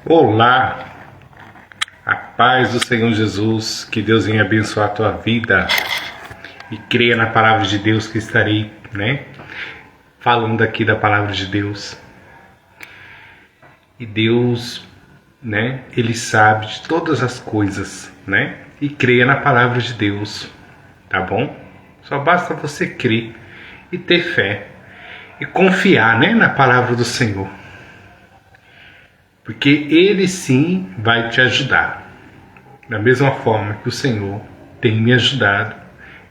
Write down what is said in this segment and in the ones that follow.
Olá, a paz do Senhor Jesus, que Deus venha abençoar a tua vida e creia na palavra de Deus que estarei, falando aqui da palavra de Deus. E Deus, Ele sabe de todas as coisas, E creia na palavra de Deus, tá bom? Só basta você crer e ter fé e confiar, na palavra do Senhor. Porque Ele sim vai te ajudar. Da mesma forma que o Senhor tem me ajudado,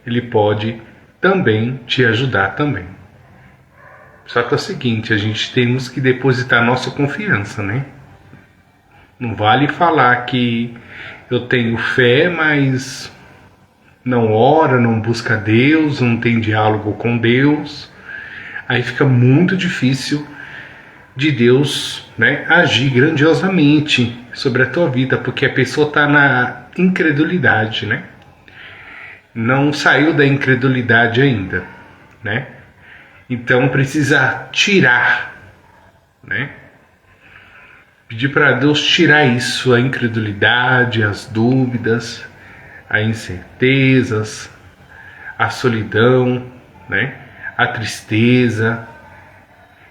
Ele pode também te ajudar também. Só que é o seguinte, a gente temos que depositar nossa confiança, Não vale falar que eu tenho fé, mas não ora, não busca Deus, não tem diálogo com Deus. Aí fica muito difícil de Deus, agir grandiosamente sobre a tua vida, porque a pessoa está na incredulidade, Não saiu da incredulidade ainda, Então precisa tirar, Pedir para Deus tirar isso, a incredulidade, as dúvidas, as incertezas, a solidão, A tristeza.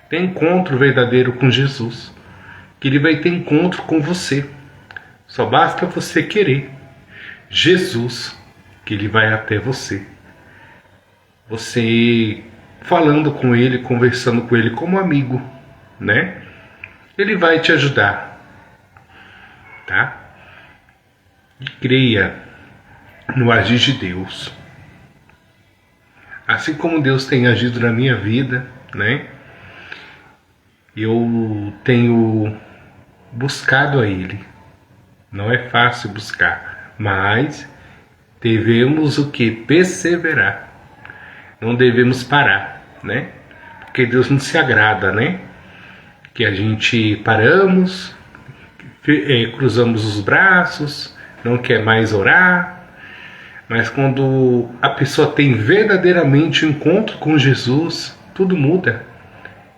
Tem encontro verdadeiro com Jesus, que Ele vai ter encontro com você. Só basta você querer Jesus, que Ele vai até você. Você falando com Ele, conversando com Ele como amigo, Ele vai te ajudar, tá? E creia no agir de Deus. Assim como Deus tem agido na minha vida, Eu tenho buscado a Ele. Não é fácil buscar, mas devemos o que? Perseverar. Não devemos parar, Porque Deus não se agrada, Que a gente paramos, cruzamos os braços, não quer mais orar. Mas quando a pessoa tem verdadeiramente um encontro com Jesus, tudo muda.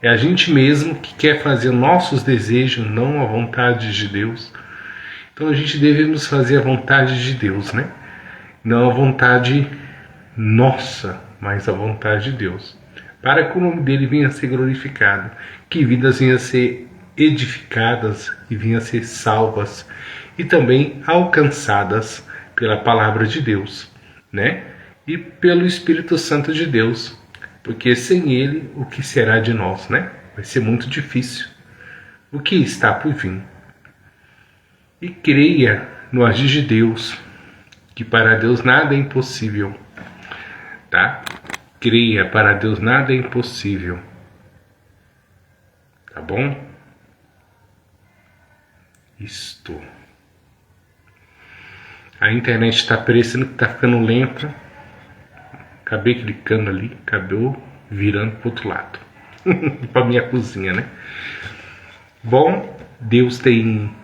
É a gente mesmo que quer fazer nossos desejos, não a vontade de Deus. Então a gente devemos fazer a vontade de Deus, Não a vontade nossa, mas a vontade de Deus. Para que o nome dele venha a ser glorificado, que vidas venham a ser edificadas e venham a ser salvas e também alcançadas pela palavra de Deus, E pelo Espírito Santo de Deus. Porque sem Ele, o que será de nós, Vai ser muito difícil. O que está por vir? E creia no agir de Deus, que para Deus nada é impossível, tá? Creia, para Deus nada é impossível, tá bom? Isto. A internet está parecendo que está ficando lenta. Acabei clicando ali, acabou virando para o outro lado. Para minha cozinha, Bom, Deus tem,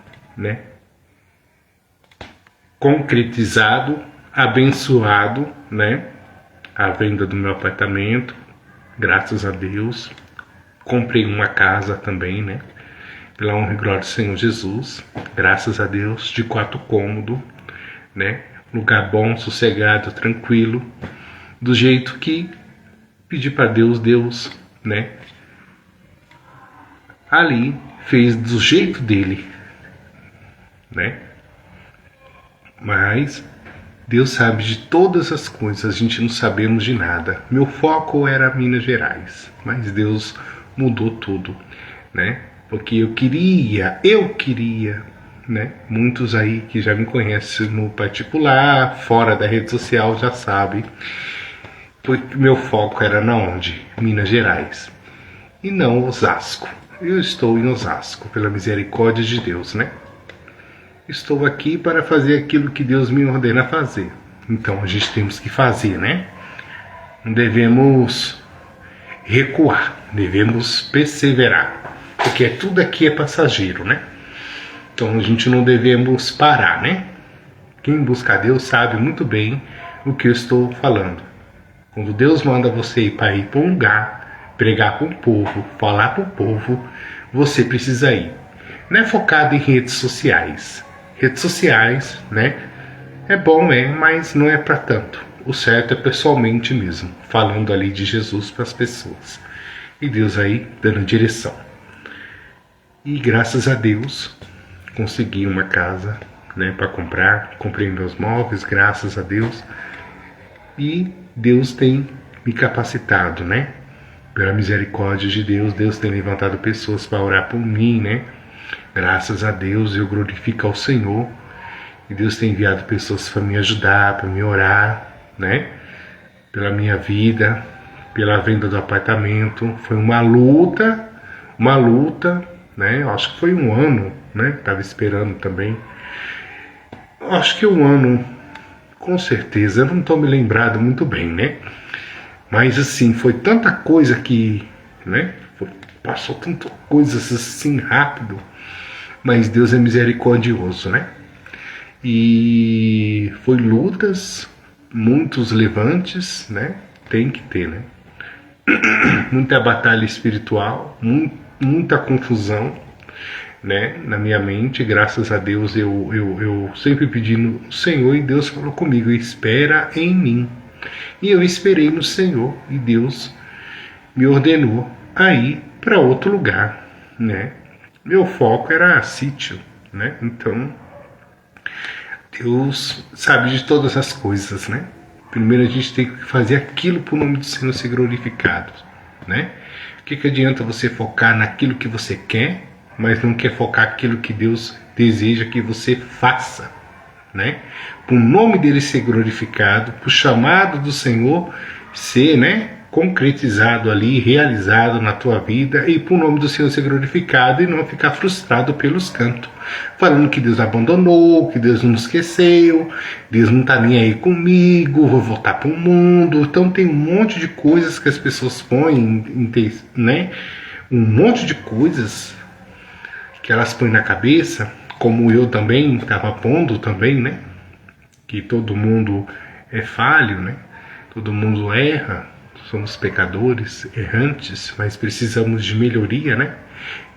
concretizado, abençoado, a venda do meu apartamento. Graças a Deus. Comprei uma casa também, Pela honra e glória do Senhor Jesus. Graças a Deus, de 4 cômodos, Lugar bom, sossegado, tranquilo. Do jeito que pedi para Deus, ali fez do jeito dele, Mas Deus sabe de todas as coisas, a gente não sabemos de nada. Meu foco era Minas Gerais, mas Deus mudou tudo, Porque eu queria, Muitos aí que já me conhecem no particular, fora da rede social, já sabem. Porque meu foco era na onde? Minas Gerais. E não Osasco. Eu estou em Osasco, pela misericórdia de Deus, Estou aqui para fazer aquilo que Deus me ordena fazer. Então a gente temos que fazer, Não devemos recuar, devemos perseverar. Porque tudo aqui é passageiro, Então a gente não devemos parar, Quem busca a Deus sabe muito bem o que eu estou falando. Quando Deus manda você ir para um lugar, pregar para o povo, falar para o povo, você precisa ir. não é focado em redes sociais. Redes sociais, né? É bom, mas não é para tanto. O certo é pessoalmente mesmo, falando ali de Jesus para as pessoas. E Deus aí dando direção. E graças a Deus consegui uma casa, né, para comprar. Comprei meus móveis, graças a Deus. E Deus tem me capacitado, né? Pela misericórdia de Deus, Deus tem levantado pessoas para orar por mim, né? Graças a Deus eu glorifico ao Senhor. E Deus tem enviado pessoas para me ajudar, para me orar, né? Pela minha vida, pela venda do apartamento. Foi uma luta, né? Eu acho que foi um ano, né? Tava esperando também. Acho que um ano, com certeza. Eu não estou me lembrado muito bem, né? Mas assim, foi tanta coisa que, né? Passou tanta coisa assim rápido. Mas Deus é misericordioso, né? E foi lutas, muitos levantes, né? Tem que ter, né? Muita batalha espiritual, muita confusão, né? Na minha mente, graças a Deus, eu sempre pedi no Senhor e Deus falou comigo: espera em mim. E eu esperei no Senhor e Deus me ordenou a ir para outro lugar, né? Meu foco era sítio, né? Então Deus sabe de todas as coisas, né? Primeiro a gente tem que fazer aquilo para o nome do Senhor ser glorificado, né? O que adianta você focar naquilo que você quer, mas não quer focar aquilo que Deus deseja que você faça, né? Para o nome dele ser glorificado, para o chamado do Senhor ser, né, concretizado ali, realizado na tua vida, e para o nome do Senhor ser glorificado e não ficar frustrado pelos cantos, falando que Deus abandonou, que Deus não esqueceu, Deus não está nem aí comigo, vou voltar para o mundo. Então tem um monte de coisas que as pessoas põem, né? Um monte de coisas que elas põem na cabeça, como eu também estava pondo também, né? Que todo mundo é falho, né? Todo mundo erra, somos pecadores, errantes, mas precisamos de melhoria, né?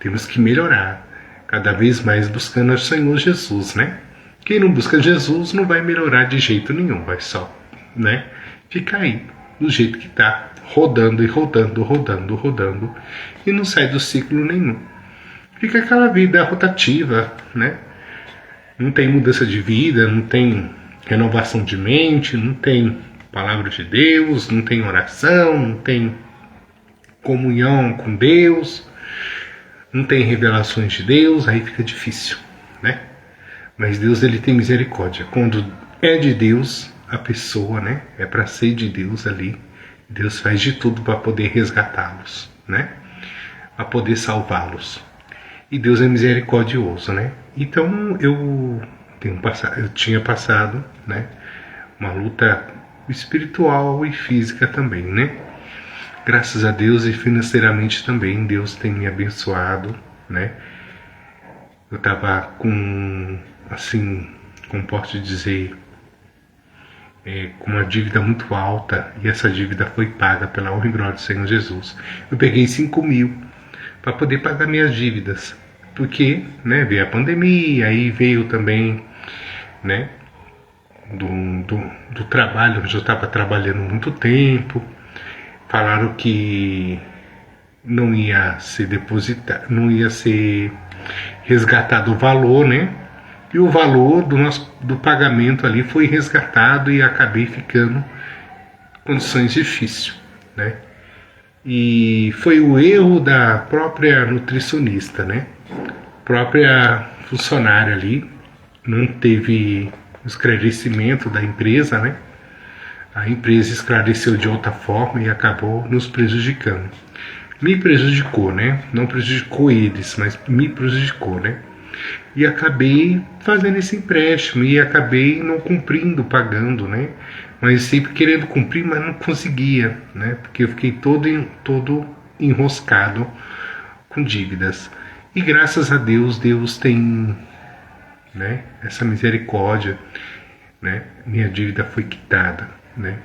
Temos que melhorar, cada vez mais buscando o Senhor Jesus, né? Quem não busca Jesus não vai melhorar de jeito nenhum, vai só, né? Ficar aí, do jeito que tá, rodando e rodando, rodando, rodando, e não sai do ciclo nenhum. Fica aquela vida rotativa, né? Não tem mudança de vida, não tem renovação de mente, não tem palavra de Deus, não tem oração, não tem comunhão com Deus, não tem revelações de Deus, aí fica difícil, né? Mas Deus, ele tem misericórdia. Quando é de Deus, a pessoa, né, é para ser de Deus ali, Deus faz de tudo para poder resgatá-los, né? Para poder salvá-los. E Deus é misericordioso, né? Então eu tinha passado, né, uma luta espiritual e física também, né? Graças a Deus, e financeiramente também Deus tem me abençoado, né? Eu tava com, assim, como posso dizer, com uma dívida muito alta, e essa dívida foi paga pela honra e glória do Senhor Jesus. Eu peguei 5.000 para poder pagar minhas dívidas, porque, né, veio a pandemia, aí veio também, né, do trabalho, onde eu estava trabalhando muito tempo. Falaram que não ia ser depositado, não ia ser resgatado o valor, né? E o valor do pagamento ali foi resgatado e acabei ficando em condições difíceis, né? E foi o erro da própria nutricionista, né? Própria funcionária ali não teve esclarecimento da empresa, né? A empresa esclareceu de outra forma e acabou nos prejudicando. Me prejudicou, né? Não prejudicou eles, mas me prejudicou, né? E acabei fazendo esse empréstimo e acabei não cumprindo, pagando, né? Mas sempre querendo cumprir, mas não conseguia, né? Porque eu fiquei todo enroscado com dívidas. E graças a Deus, Deus tem, né, essa misericórdia, né? Minha dívida foi quitada, né?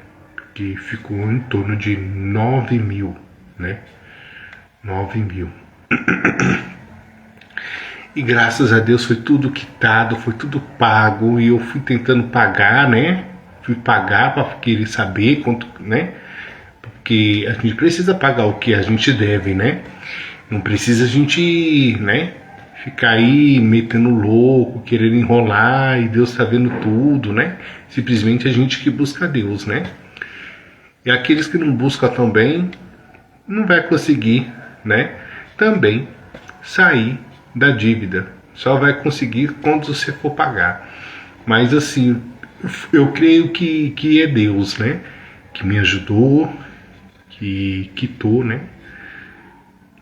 Que ficou em torno de 9.000, né? 9.000. E graças a Deus foi tudo quitado, foi tudo pago. E eu fui tentando pagar, né? Fui pagar para querer saber quanto, né? Porque a gente precisa pagar o que a gente deve, né? Não precisa a gente, né? Ficar aí metendo louco, querendo enrolar e Deus tá vendo tudo, né? Simplesmente a gente que busca Deus, né? E aqueles que não buscam também não vai conseguir, né? Também sair da dívida. Só vai conseguir quando você for pagar. Mas assim, eu creio que é Deus, né? Que me ajudou, que quitou, né?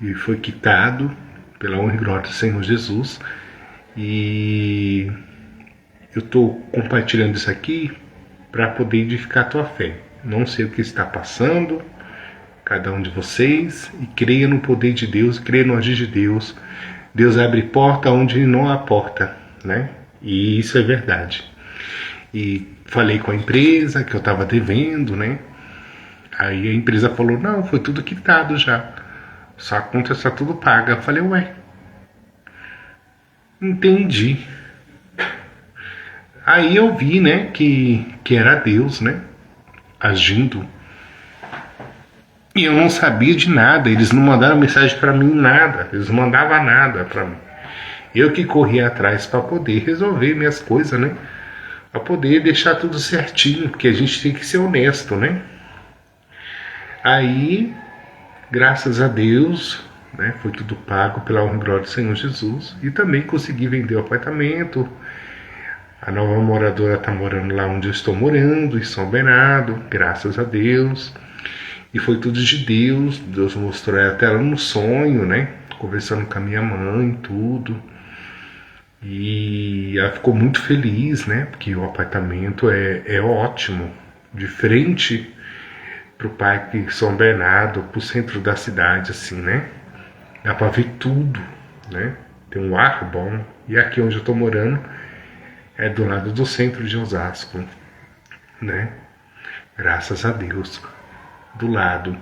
E foi quitado pela honra e glória do Senhor Jesus. E eu estou compartilhando isso aqui para poder edificar a tua fé. Não sei o que está passando, cada um de vocês, e creia no poder de Deus, creia no agir de Deus. Deus abre porta onde não há porta, né? E isso é verdade. E falei com a empresa que eu estava devendo, né? Aí a empresa falou, não, foi tudo quitado já. Sua conta está tudo paga. Eu falei, ué, entendi. Aí eu vi, né, que era Deus, né, agindo. E eu não sabia de nada, eles não mandaram mensagem para mim, nada. Eles não mandavam nada para mim. Eu que corri atrás para poder resolver minhas coisas, né? Para poder deixar tudo certinho, porque a gente tem que ser honesto, né? Aí, graças a Deus, né, foi tudo pago pela honra e glória do Senhor Jesus. E também consegui vender o apartamento. A nova moradora está morando lá onde eu estou morando, em São Bernardo, graças a Deus. E foi tudo de Deus. Deus mostrou ela até lá no sonho, né? Conversando com a minha mãe, tudo. E ela ficou muito feliz, né? Porque o apartamento é ótimo. De frente pro Parque São Bernardo, pro centro da cidade, assim, né? Dá pra ver tudo, né? Tem um ar bom. E aqui onde eu tô morando é do lado do centro de Osasco, né? Graças a Deus. Do lado.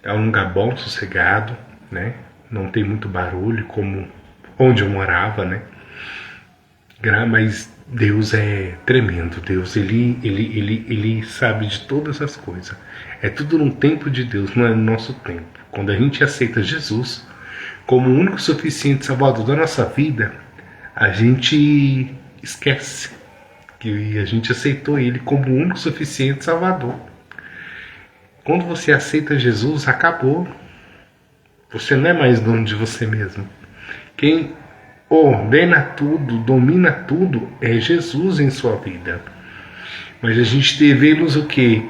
É um lugar bom, sossegado, né? Não tem muito barulho como onde eu morava, né? Mas Deus é tremendo. Deus, ele sabe de todas as coisas. É tudo no tempo de Deus, não é no nosso tempo. Quando a gente aceita Jesus como o único suficiente salvador da nossa vida, a gente esquece que a gente aceitou Ele como o único suficiente salvador. Quando você aceita Jesus, acabou. Você não é mais dono de você mesmo. Quem ordena tudo, domina tudo, é Jesus em sua vida. Mas a gente devemos o quê?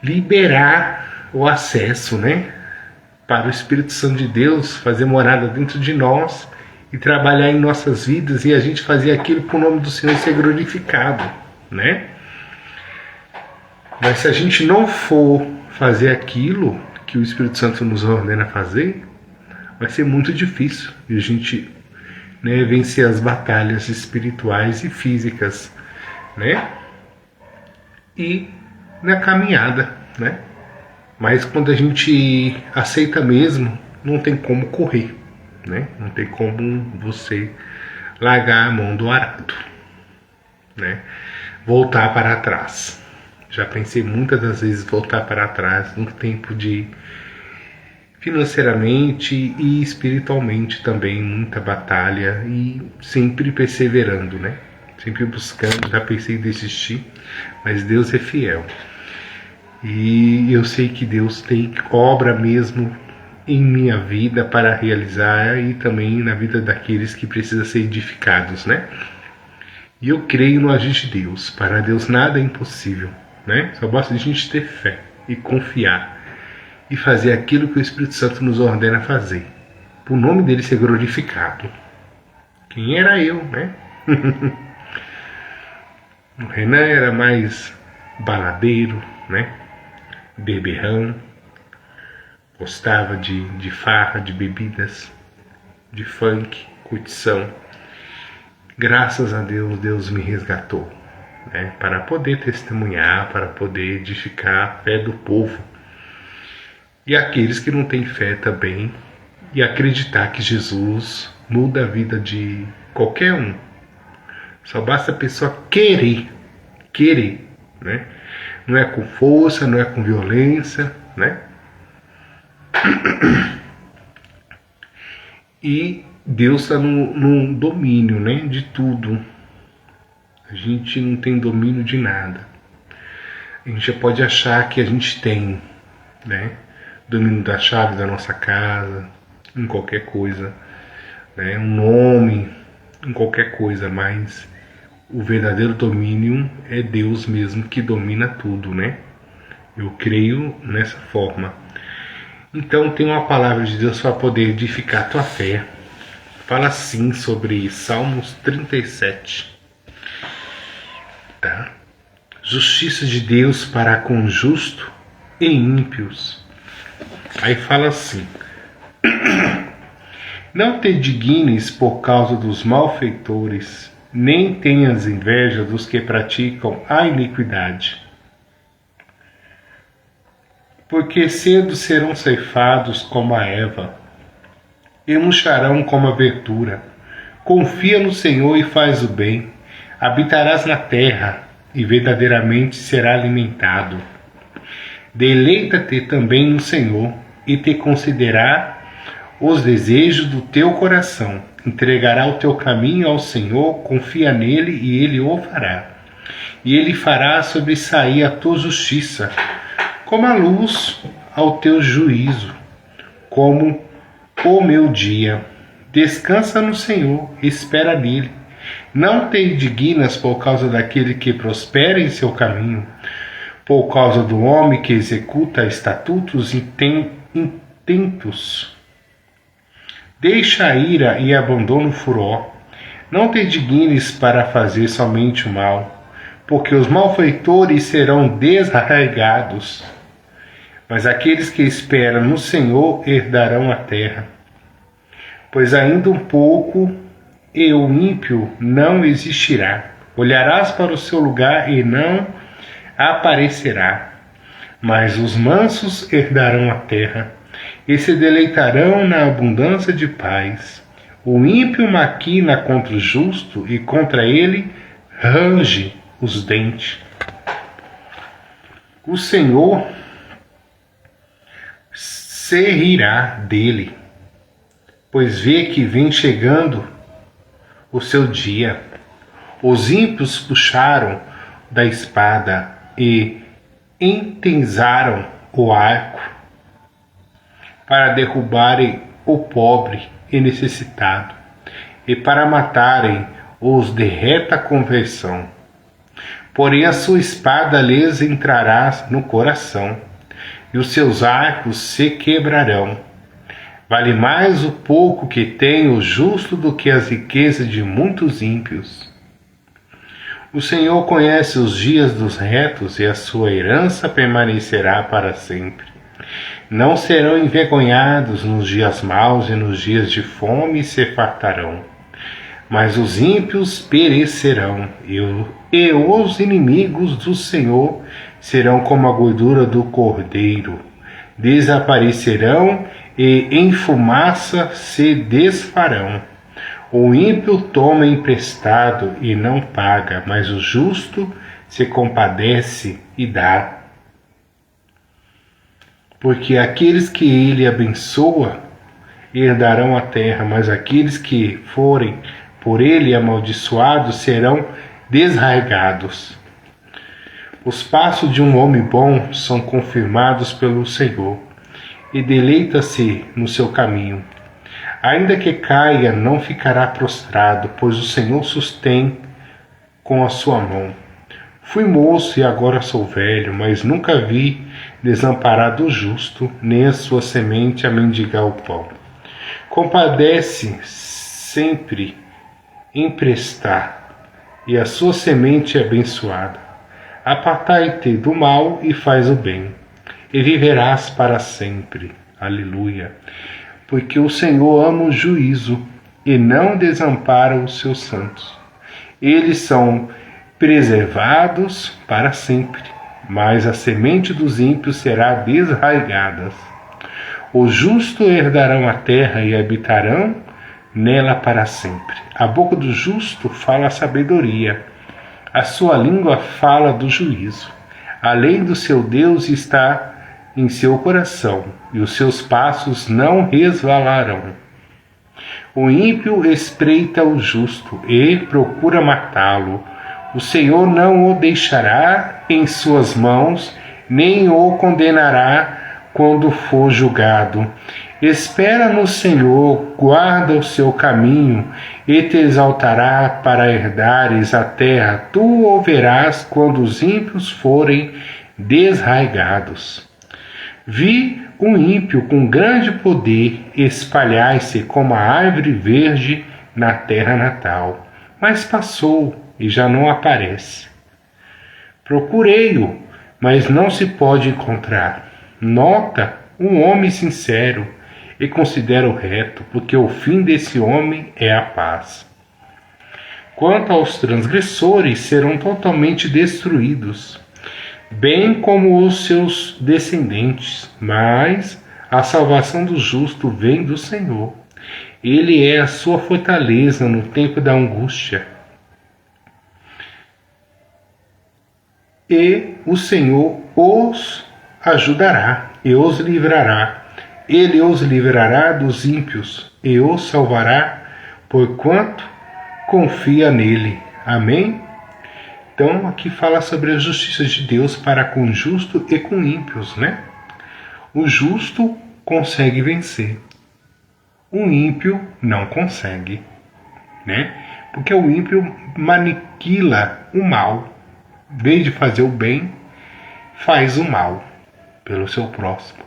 Liberar o acesso, né? Para o Espírito Santo de Deus fazer morada dentro de nós e trabalhar em nossas vidas e a gente fazer aquilo para o nome do Senhor ser glorificado, né? Mas se a gente não for fazer aquilo que o Espírito Santo nos ordena fazer, vai ser muito difícil de a gente, né, vencer as batalhas espirituais e físicas, né? E na caminhada, né? Mas quando a gente aceita mesmo, não tem como correr, né? Não tem como você largar a mão do arado, né? Voltar para trás. Já pensei muitas das vezes voltar para trás no tempo de financeiramente e espiritualmente também muita batalha e sempre perseverando, né? Sempre buscando. Já pensei em desistir, mas Deus é fiel. E eu sei que Deus tem obra mesmo em minha vida para realizar e também na vida daqueles que precisam ser edificados, né? E eu creio no agir de Deus. Para Deus nada é impossível, né? Só basta a gente ter fé e confiar e fazer aquilo que o Espírito Santo nos ordena fazer, para o nome dele ser glorificado. Quem era eu, né? O Renan era mais baladeiro, né? Beberrão, gostava de farra, de bebidas, de funk, curtição. Graças a Deus, Deus me resgatou, né? Para poder testemunhar, para poder edificar a fé do povo. E aqueles que não têm fé também, e acreditar que Jesus muda a vida de qualquer um. Só basta a pessoa querer, né? Não é com força, não é com violência, né? E Deus está no domínio, né, de tudo. A gente não tem domínio de nada. A gente já pode achar que a gente tem, né, domínio da chave da nossa casa, em qualquer coisa, né, um nome, em qualquer coisa, mas o verdadeiro domínio é Deus mesmo que domina tudo, né? Eu creio nessa forma. Então tem uma palavra de Deus para poder edificar a tua fé. Fala assim sobre Salmos 37. Tá? Justiça de Deus para com justo e ímpios. Aí fala assim: não te dignes por causa dos malfeitores, nem tenhas inveja dos que praticam a iniquidade. Porque cedo serão ceifados como a erva, e murcharão como a verdura. Confia no Senhor e faz o bem, habitarás na terra, e verdadeiramente será alimentado. Deleita-te também no Senhor, e te considerará os desejos do teu coração. Entregará o teu caminho ao Senhor, confia nele, e ele o fará. E ele fará sobressair a tua justiça, como a luz ao teu juízo, como o meu dia. Descansa no Senhor, espera nele. Não te indignas por causa daquele que prospera em seu caminho, por causa do homem que executa estatutos intentos. Deixa a ira e abandona o furor. Não te indignes para fazer somente o mal, porque os malfeitores serão desarraigados. Mas aqueles que esperam no Senhor herdarão a terra. Pois ainda um pouco e o ímpio não existirá. Olharás para o seu lugar e não aparecerá. Mas os mansos herdarão a terra e se deleitarão na abundância de paz. O ímpio maquina contra o justo e contra ele range os dentes. O Senhor se rirá dele, pois vê que vem chegando o seu dia. Os ímpios puxaram da espada e entensaram o arco para derrubarem o pobre e necessitado, e para matarem os de reta conversão. Porém a sua espada lhes entrará no coração, e os seus arcos se quebrarão. Vale mais o pouco que tem o justo do que as riquezas de muitos ímpios. O Senhor conhece os dias dos retos, e a sua herança permanecerá para sempre. Não serão envergonhados nos dias maus, e nos dias de fome se fartarão. Mas os ímpios perecerão, e os inimigos do Senhor serão como a gordura do cordeiro. Desaparecerão e em fumaça se desfarão. O ímpio toma emprestado e não paga, mas o justo se compadece e dá. Porque aqueles que ele abençoa herdarão a terra, mas aqueles que forem por ele amaldiçoados serão desraigados. Os passos de um homem bom são confirmados pelo Senhor, e deleita-se no seu caminho. Ainda que caia, não ficará prostrado, pois o Senhor sustém com a sua mão. Fui moço e agora sou velho, mas nunca vi desamparado o justo, nem a sua semente a mendigar o pão. Compadece sempre emprestar, e a sua semente é abençoada. Apartai-te do mal e faz o bem, e viverás para sempre. Aleluia. Porque o Senhor ama o juízo e não desampara os seus santos. Eles são preservados para sempre, mas a semente dos ímpios será desarraigada. Os justos herdarão a terra e habitarão nela para sempre. A boca do justo fala a sabedoria, a sua língua fala do juízo. A lei do seu Deus está em seu coração, e os seus passos não resvalarão. O ímpio espreita o justo e procura matá-lo. O Senhor não o deixará em suas mãos, nem o condenará quando for julgado. Espera no Senhor, guarda o seu caminho, e te exaltará para herdares a terra. Tu o verás quando os ímpios forem desraigados. Vi um ímpio com grande poder espalhar-se como a árvore verde na terra natal, mas passou e já não aparece. Procurei-o, mas não se pode encontrar. Nota um homem sincero e considero reto, porque o fim desse homem é a paz. Quanto aos transgressores, serão totalmente destruídos, bem como os seus descendentes, mas a salvação do justo vem do Senhor. Ele é a sua fortaleza no tempo da angústia. E o Senhor os ajudará e os livrará. Ele os livrará dos ímpios e os salvará, porquanto confia nele. Amém? Então, aqui fala sobre a justiça de Deus para com o justo e com ímpios, né? O justo consegue vencer. O ímpio não consegue, né? Porque o ímpio maniquila o mal. Em vez de fazer o bem, faz o mal pelo seu próximo.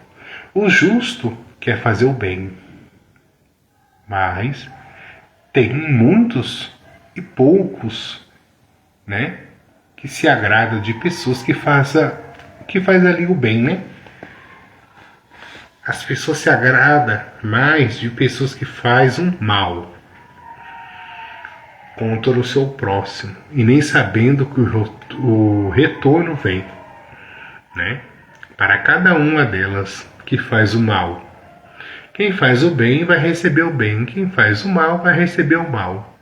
O justo quer fazer o bem, mas tem muitos e poucos, né, que se agrada de pessoas que faz ali o bem, né? As pessoas se agradam mais de pessoas que fazem o mal contra o seu próximo e nem sabendo que o retorno vem, né? Para cada uma delas que faz o mal. Quem faz o bem vai receber o bem, quem faz o mal vai receber o mal.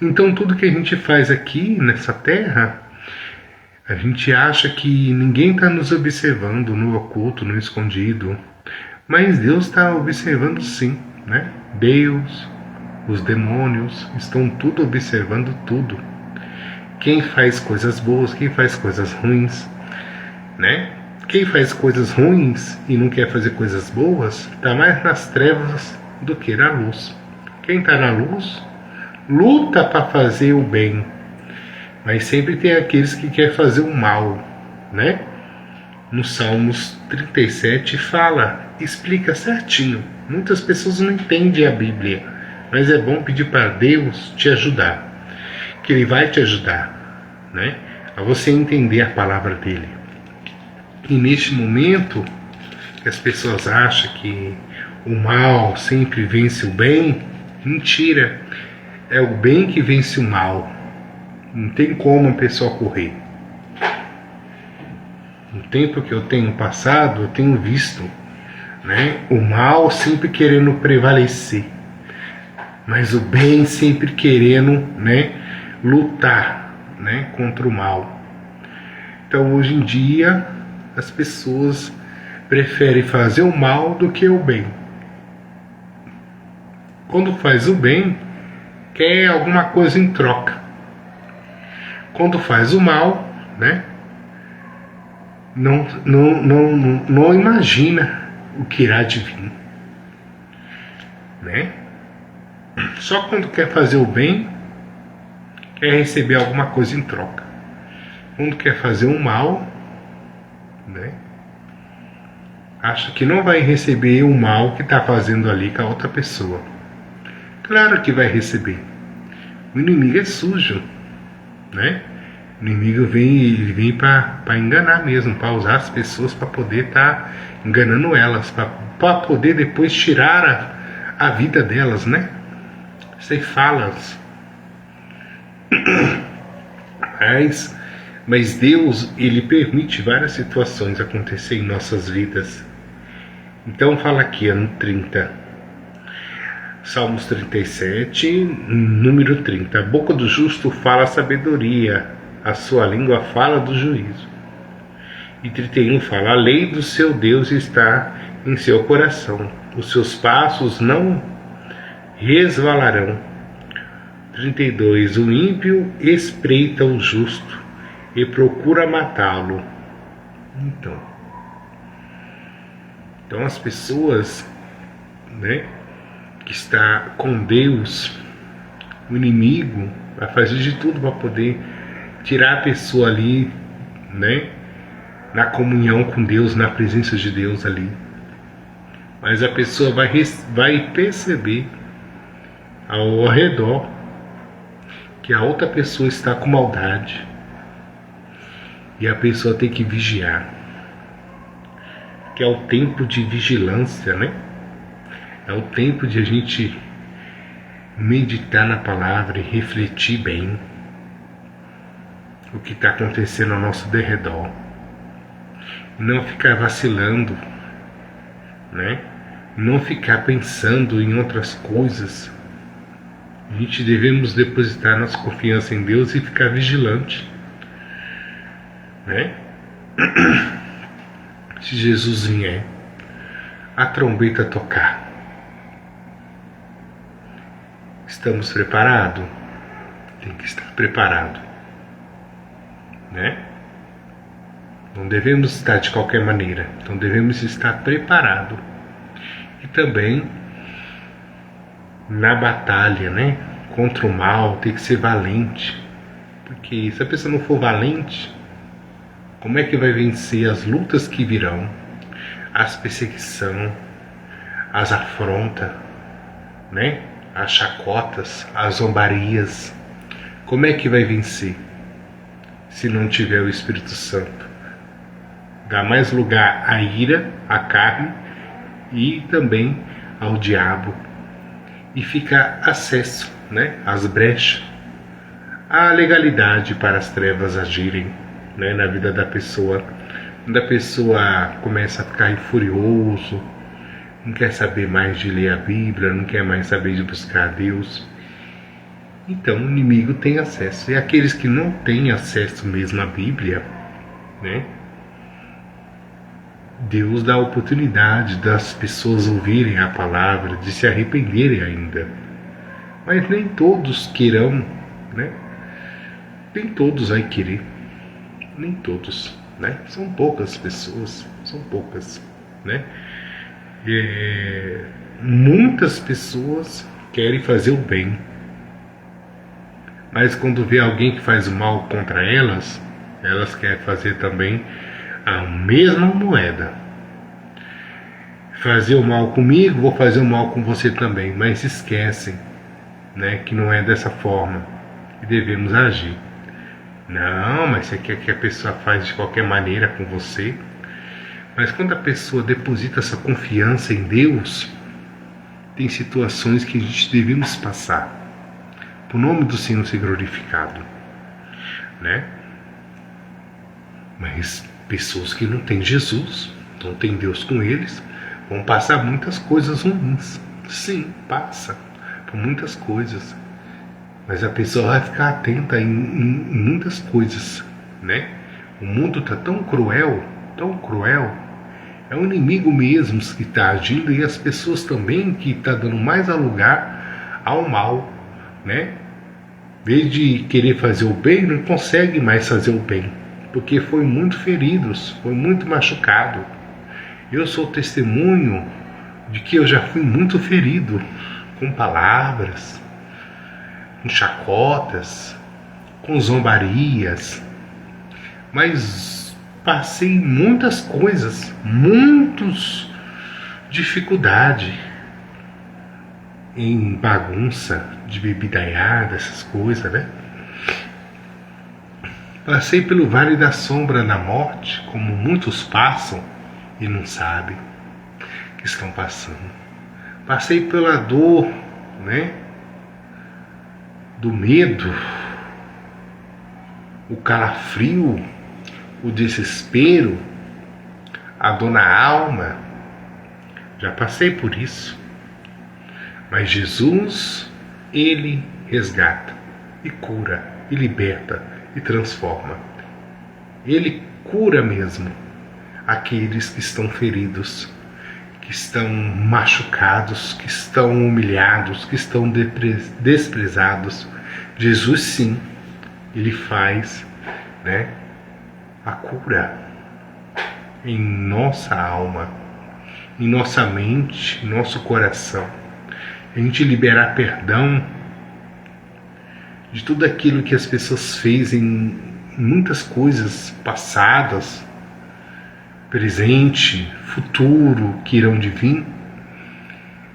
Então tudo que a gente faz aqui nessa terra, a gente acha que ninguém está nos observando no oculto, no escondido, mas Deus está observando sim, né? Deus, os demônios estão tudo observando tudo. Quem faz coisas boas, quem faz coisas ruins, né? Quem faz coisas ruins e não quer fazer coisas boas, está mais nas trevas do que na luz. Quem está na luz, luta para fazer o bem, mas sempre tem aqueles que querem fazer o mal, né? No Salmos 37 explica certinho. Muitas pessoas não entendem a Bíblia, mas é bom pedir para Deus te ajudar, que Ele vai te ajudar, né? A você entender a palavra dEle. E neste momento que as pessoas acham que o mal sempre vence o bem, mentira, é o bem que vence o mal. Não tem como a pessoa correr. No tempo que eu tenho passado, eu tenho visto, né, o mal sempre querendo prevalecer, mas o bem sempre querendo, né, lutar, né, contra o mal. Então hoje em dia as pessoas preferem fazer o mal do que o bem. Quando faz o bem, quer alguma coisa em troca. Quando faz o mal, né, não imagina o que irá de vir, né? Só quando quer fazer o bem, quer receber alguma coisa em troca. Quando quer fazer o mal, né, acha que não vai receber o mal que está fazendo ali com a outra pessoa. Claro que vai receber. O inimigo é sujo, né? O inimigo vem para enganar mesmo, para usar as pessoas para poder estar enganando elas, para poder depois tirar a vida delas, né? Ceifá-las. Mas Deus, Ele permite várias situações acontecer em nossas vidas. Então fala aqui no 30. Salmos 37, número 30. A boca do justo fala sabedoria, a sua língua fala do juízo. E 31 fala: a lei do seu Deus está em seu coração, os seus passos não resvalarão. 32. O ímpio espreita o justo e procura matá-lo. Então as pessoas, né, que está com Deus, o inimigo vai fazer de tudo para poder tirar a pessoa ali, né, na comunhão com Deus, na presença de Deus ali. Mas a pessoa vai perceber ao redor que a outra pessoa está com maldade e a pessoa tem que vigiar, que é o tempo de vigilância, né? É o tempo de a gente meditar na palavra e refletir bem o que está acontecendo ao nosso derredor. Não ficar vacilando, né? Não ficar pensando em outras coisas. A gente devemos depositar nossa confiança em Deus e ficar vigilante, né? Se Jesus vier, a trombeta tocar, estamos preparados? Tem que estar preparado, né? Não devemos estar de qualquer maneira, então devemos estar preparados. E também na batalha, né, contra o mal, tem que ser valente, porque se a pessoa não for valente, como é que vai vencer as lutas que virão, as perseguições, as afrontas, né, as chacotas, as zombarias? Como é que vai vencer se não tiver o Espírito Santo? Dá mais lugar à ira, à carne e também ao diabo, e fica acesso, né, às brechas, à legalidade para as trevas agirem, né, na vida da pessoa. Quando a pessoa começa a ficar furioso, não quer saber mais de ler a Bíblia, não quer mais saber de buscar a Deus, então o inimigo tem acesso. E aqueles que não têm acesso mesmo à Bíblia, né, Deus dá a oportunidade das pessoas ouvirem a palavra, de se arrependerem ainda. Mas nem todos querão, né? Nem todos vai querer. Nem todos, né? São poucas pessoas, são poucas, né? Muitas pessoas querem fazer o bem, mas quando vê alguém que faz o mal contra elas, elas querem fazer também a mesma moeda. Fazer o mal comigo, vou fazer o mal com você também, mas esquecem, né, que não é dessa forma que devemos agir. Não, mas você quer que a pessoa faz de qualquer maneira com você. Mas quando a pessoa deposita essa confiança em Deus, tem situações que a gente devemos passar, para o nome do Senhor ser glorificado, né? Mas pessoas que não têm Jesus, não têm Deus com eles, vão passar muitas coisas ruins. Sim, passa por muitas coisas, mas a pessoa vai ficar atenta em muitas coisas, né? O mundo está tão cruel, é o inimigo mesmo que está agindo, e as pessoas também que estão dando mais lugar ao mal, né? Em vez de querer fazer o bem, não consegue mais fazer o bem, porque foi muito feridos, foi muito machucado. Eu sou testemunho de que eu já fui muito ferido com palavras, com chacotas, com zombarias, mas passei muitas coisas, muitas dificuldades em bagunça de bebidaiada, essas coisas, né? Passei pelo vale da sombra da morte, como muitos passam e não sabem que estão passando. Passei pela dor, né, do medo, o calafrio, o desespero, a dor na alma. Já passei por isso. Mas Jesus, Ele resgata e cura e liberta e transforma. Ele cura mesmo aqueles que estão feridos, que estão machucados, que estão humilhados, que estão desprezados. Jesus, sim, Ele faz, né, a cura em nossa alma, em nossa mente, em nosso coração. A gente liberar perdão de tudo aquilo que as pessoas fez em muitas coisas passadas, presente, futuro, que irão de vir.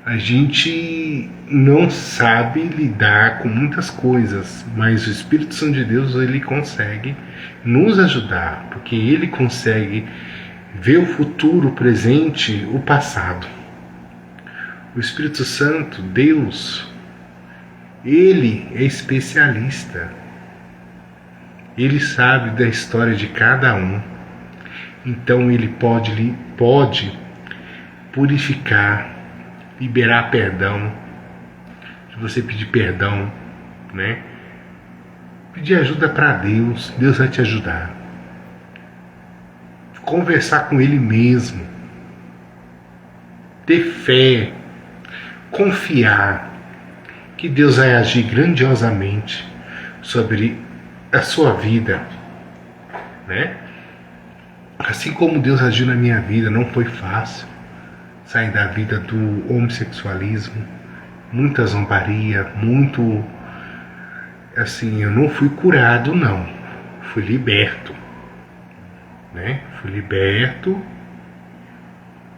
A gente não sabe lidar com muitas coisas, mas o Espírito Santo de Deus, ele consegue nos ajudar, porque ele consegue ver o futuro, o presente, o passado. O Espírito Santo, Deus, ele é especialista. Ele sabe da história de cada um. Então ele pode purificar, liberar perdão. Se você pedir perdão, né? Pedir ajuda para Deus, Deus vai te ajudar. Conversar com Ele mesmo. Ter fé. Confiar que Deus vai agir grandiosamente sobre a sua vida, né? Assim como Deus agiu na minha vida, não foi fácil sair da vida do homossexualismo, muita zombaria, muito, assim, eu não fui curado, não, fui liberto, né? Fui liberto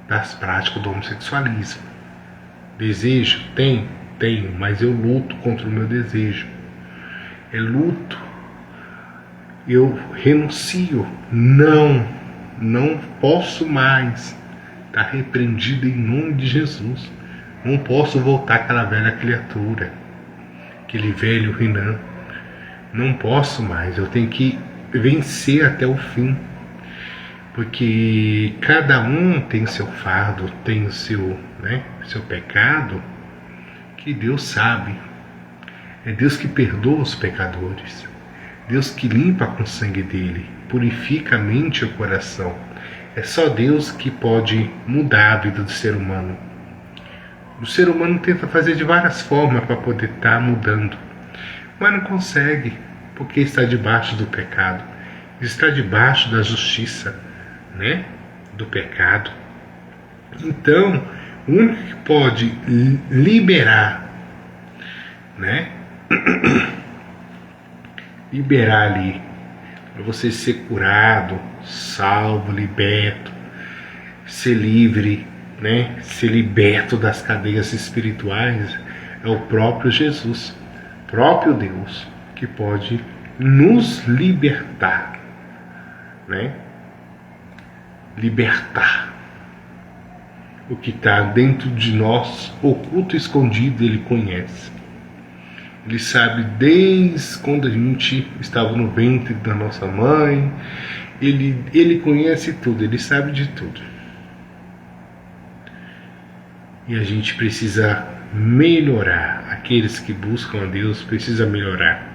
das práticas do homossexualismo. Desejo? Tenho, mas eu luto contra o meu desejo. É luto. Eu renuncio. Não posso mais. Está repreendido em nome de Jesus. Não posso voltar àquela velha criatura, aquele velho Renan. Não posso mais. Eu tenho que vencer até o fim. Porque cada um tem seu fardo, tem o seu, né, seu pecado, que Deus sabe. É Deus que perdoa os pecadores. Deus que limpa com o sangue dele, purifica a mente e o coração. É só Deus que pode mudar a vida do ser humano. O ser humano tenta fazer de várias formas para poder estar mudando, mas não consegue, porque está debaixo do pecado, está debaixo da justiça, né, do pecado. Então, o único que pode liberar, né, liberar ali, para você ser curado, salvo, liberto, ser livre, né, ser liberto das cadeias espirituais, é o próprio Jesus, próprio Deus, que pode nos libertar, né? Libertar o que está dentro de nós, oculto e escondido, Ele conhece. Ele sabe desde quando a gente estava no ventre da nossa mãe. Ele conhece tudo, Ele sabe de tudo. E a gente precisa melhorar. Aqueles que buscam a Deus precisam melhorar.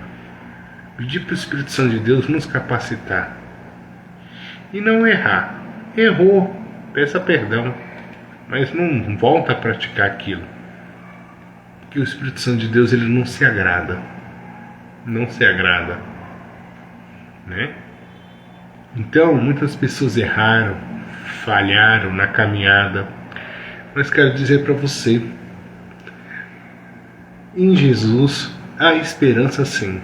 Pedir para o Espírito Santo de Deus nos capacitar. E não errar. Errou, peça perdão, mas não volta a praticar aquilo, porque o Espírito Santo de Deus, ele não se agrada, né? Então muitas pessoas erraram, falharam na caminhada, mas quero dizer para você, em Jesus há esperança, sim,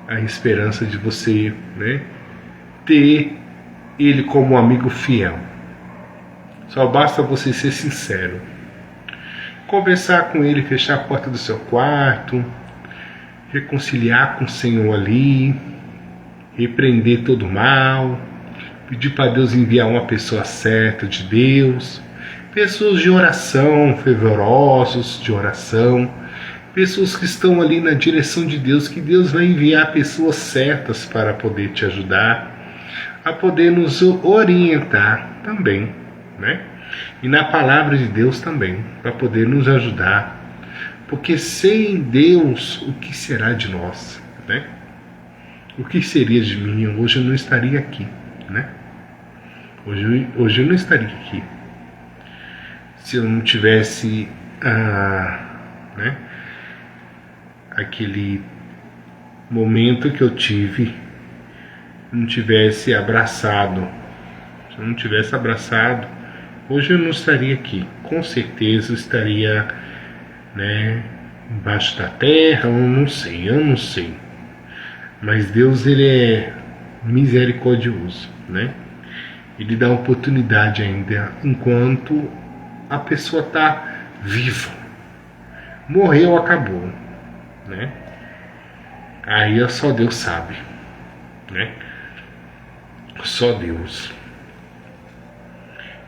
a esperança de você, né, ter Ele como um amigo fiel. Só basta você ser sincero, conversar com Ele, fechar a porta do seu quarto, reconciliar com o Senhor ali, repreender todo o mal, pedir para Deus enviar uma pessoa certa de Deus, pessoas de oração, fervorosos de oração, pessoas que estão ali na direção de Deus, que Deus vai enviar pessoas certas para poder te ajudar, a poder nos orientar também, né? e na palavra de Deus também, para poder nos ajudar. Porque sem Deus, o que será de nós, né? O que seria de mim? Hoje eu não estaria aqui, né? Hoje eu não estaria aqui se eu não tivesse né, aquele momento que eu tive, não tivesse abraçado. Se eu não tivesse abraçado, hoje eu não estaria aqui. Com certeza eu estaria, né, embaixo da terra, eu não sei. Mas Deus, ele é misericordioso, né? Ele dá oportunidade ainda enquanto a pessoa está viva. Morreu, acabou, né? Aí só Deus sabe, né? Só Deus.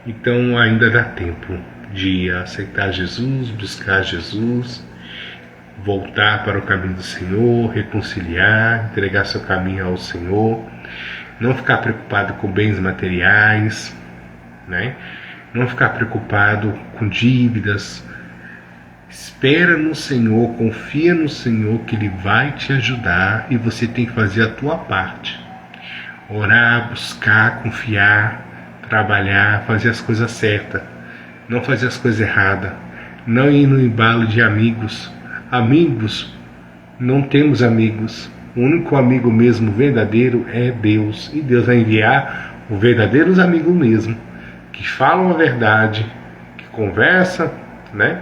Então ainda dá tempo de aceitar Jesus, buscar Jesus, voltar para o caminho do Senhor, reconciliar, entregar seu caminho ao Senhor, não ficar preocupado com bens materiais, né? Não ficar preocupado com dívidas. Espera no Senhor, confia no Senhor que Ele vai te ajudar e você tem que fazer a tua parte. Orar, buscar, confiar, trabalhar, fazer as coisas certas, não fazer as coisas erradas, não ir no embalo de amigos. Amigos, não temos amigos. O único amigo mesmo verdadeiro é Deus. E Deus vai enviar os verdadeiros amigos mesmo, que falam a verdade, que conversam, né?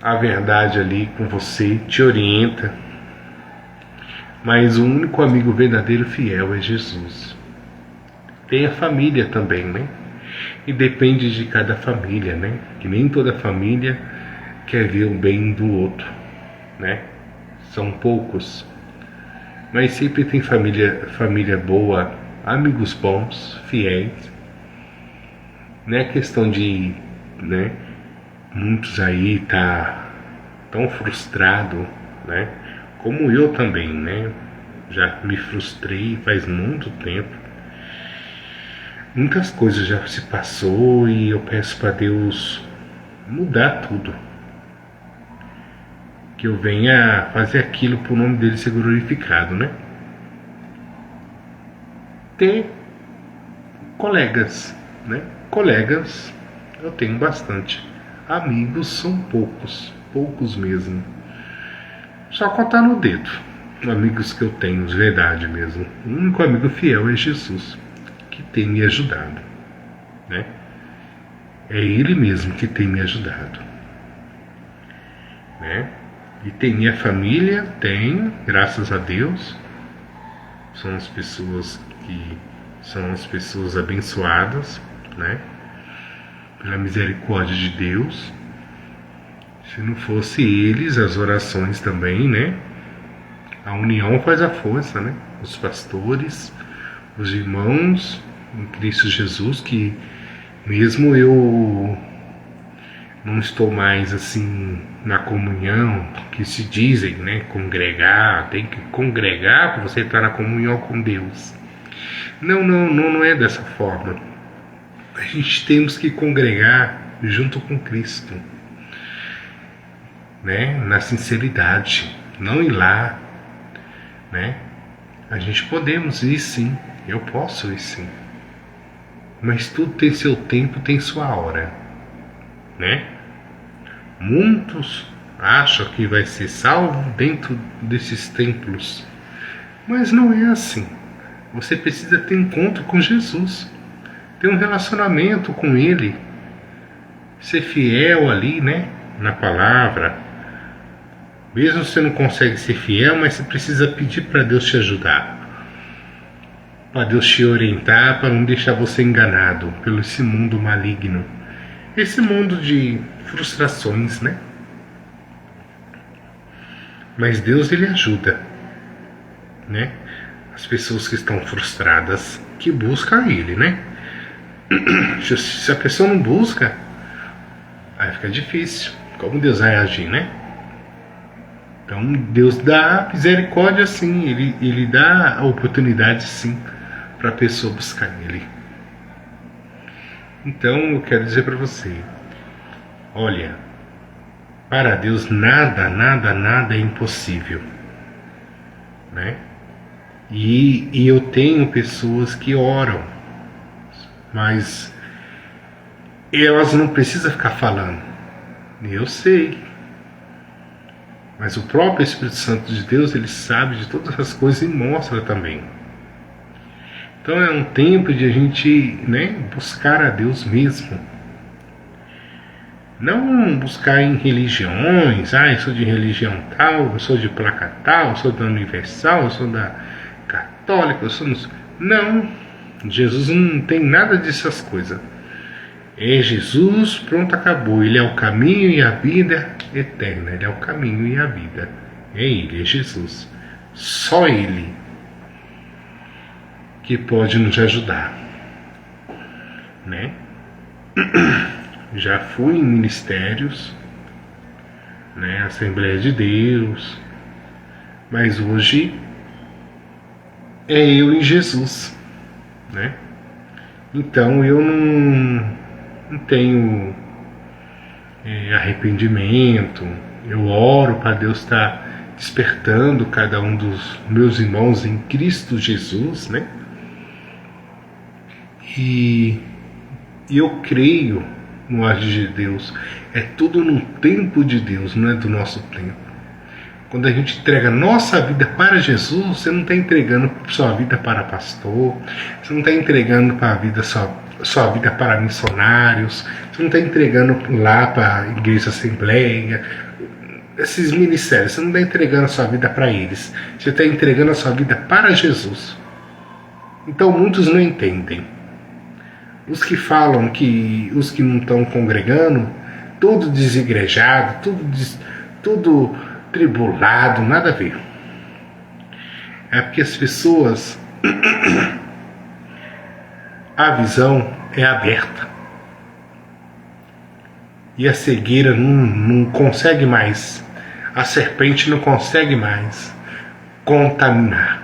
A verdade ali com você, te orienta. Mas o único amigo verdadeiro fiel é Jesus. Tem a família também, né? E depende de cada família, né? Que nem toda família quer ver o bem do outro, né? São poucos, mas sempre tem família boa, amigos bons, fiéis. Não é questão de, né? Muitos aí tá tão frustrado, né? Como eu também, né? Já me frustrei faz muito tempo. Muitas coisas já se passou e eu peço para Deus mudar tudo. Que eu venha fazer aquilo para o nome dele ser glorificado, né? Ter colegas, né? Colegas eu tenho bastante. Amigos são poucos mesmo. Só contar no dedo. Amigos que eu tenho, de verdade mesmo. O único amigo fiel é Jesus, que tem me ajudado, né? É Ele mesmo que tem me ajudado, né? E tem minha família, tem, graças a Deus. São as pessoas abençoadas, né? Pela misericórdia de Deus. Se não fosse eles, as orações também, né? A união faz a força, né? Os pastores, os irmãos em Cristo Jesus, que mesmo eu não estou mais assim na comunhão, que se dizem, né? Congregar, tem que congregar para você estar na comunhão com Deus. Não é dessa forma. A gente temos que congregar junto com Cristo, né? Na sinceridade, não ir lá, né? A gente podemos ir sim, eu posso ir sim, mas tudo tem seu tempo, tem sua hora, né? Muitos acham que vai ser salvo dentro desses templos, mas não é assim. Você precisa ter encontro com Jesus, ter um relacionamento com Ele, ser fiel ali, né? Na palavra. Mesmo você não consegue ser fiel, mas você precisa pedir para Deus te ajudar, para Deus te orientar, para não deixar você enganado pelo esse mundo maligno, esse mundo de frustrações, né? Mas Deus, Ele ajuda, né? As pessoas que estão frustradas, que buscam Ele, né? Se a pessoa não busca, aí fica difícil. Como Deus vai agir, né? Então Deus dá misericórdia sim, Ele dá a oportunidade sim para a pessoa buscar Ele. Então eu quero dizer para você, olha, para Deus nada, nada, nada é impossível, né? E eu tenho pessoas que oram, mas elas não precisam ficar falando. Eu sei. Mas o próprio Espírito Santo de Deus, ele sabe de todas as coisas e mostra também. Então é um tempo de a gente, né, buscar a Deus mesmo. Não buscar em religiões, eu sou de religião tal, eu sou de placa tal, eu sou da Universal, eu sou da Católica, eu sou... Não, Jesus não tem nada dessas coisas. É Jesus, pronto, acabou. Ele é o caminho e a vida eterna. Ele é o caminho e a vida. É Ele, é Jesus. Só Ele que pode nos ajudar, né? Já fui em ministérios, né, Assembleia de Deus, mas hoje é eu e Jesus, né? Então eu não tenho arrependimento. Eu oro para Deus estar despertando cada um dos meus irmãos em Cristo Jesus, né? E eu creio no agir de Deus. É tudo no tempo de Deus, não é do nosso tempo. Quando a gente entrega nossa vida para Jesus, você não está entregando sua vida para pastor, você não está entregando sua vida para missionários, você não está entregando lá para a igreja assembleia, esses ministérios, você não está entregando a sua vida para eles, você está entregando a sua vida para Jesus. Então muitos não entendem. Os que falam que os que não estão congregando, tudo desigrejado, tudo tribulado, nada a ver. É porque as pessoas, a visão é aberta e a cegueira não consegue mais, a serpente não consegue mais contaminar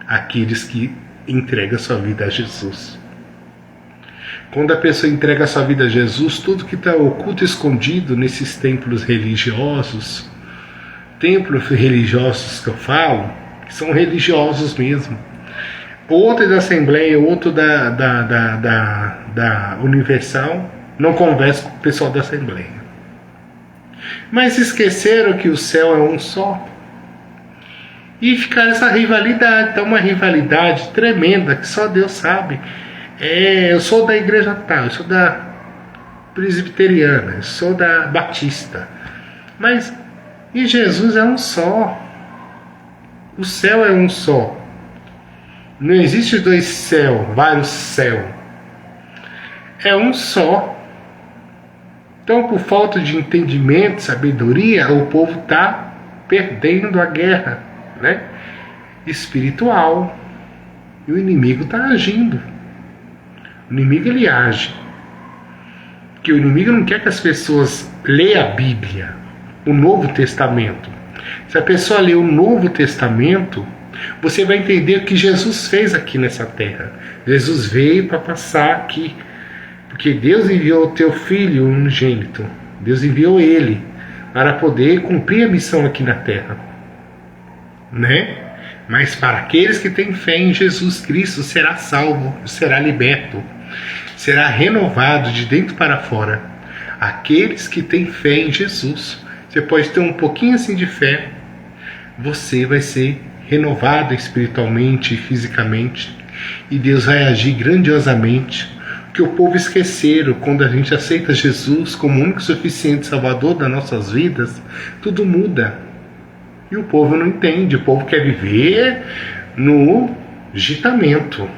aqueles que entregam sua vida a Jesus. Quando a pessoa entrega a sua vida a Jesus, tudo que está oculto e escondido nesses templos religiosos que eu falo, que são religiosos mesmo, outro da Assembleia, outro da Universal, não conversa com o pessoal da Assembleia. Mas esqueceram que o céu é um só. E ficar essa rivalidade, tá uma rivalidade tremenda que só Deus sabe. Eu sou da igreja tal, eu sou da presbiteriana, eu sou da batista. Mas e Jesus é um só. O céu é um só. Não existe dois céus, vários céus. É um só. Então, por falta de entendimento, sabedoria, o povo está perdendo a guerra, né, espiritual. E o inimigo está agindo. O inimigo, ele age. Porque o inimigo não quer que as pessoas leiam a Bíblia, o Novo Testamento. Se a pessoa ler o Novo Testamento, você vai entender o que Jesus fez aqui nessa terra. Jesus veio para passar aqui. Porque Deus enviou o teu Filho unigênito. Deus enviou Ele para poder cumprir a missão aqui na terra, né? Mas para aqueles que têm fé em Jesus Cristo, será salvo, será liberto, será renovado de dentro para fora. Aqueles que têm fé em Jesus, você pode ter um pouquinho assim de fé, você vai ser renovado espiritualmente e fisicamente, e Deus vai agir grandiosamente. Que o povo esqueceram, quando a gente aceita Jesus como o único suficiente Salvador das nossas vidas, tudo muda. E o povo não entende, o povo quer viver no agitamento.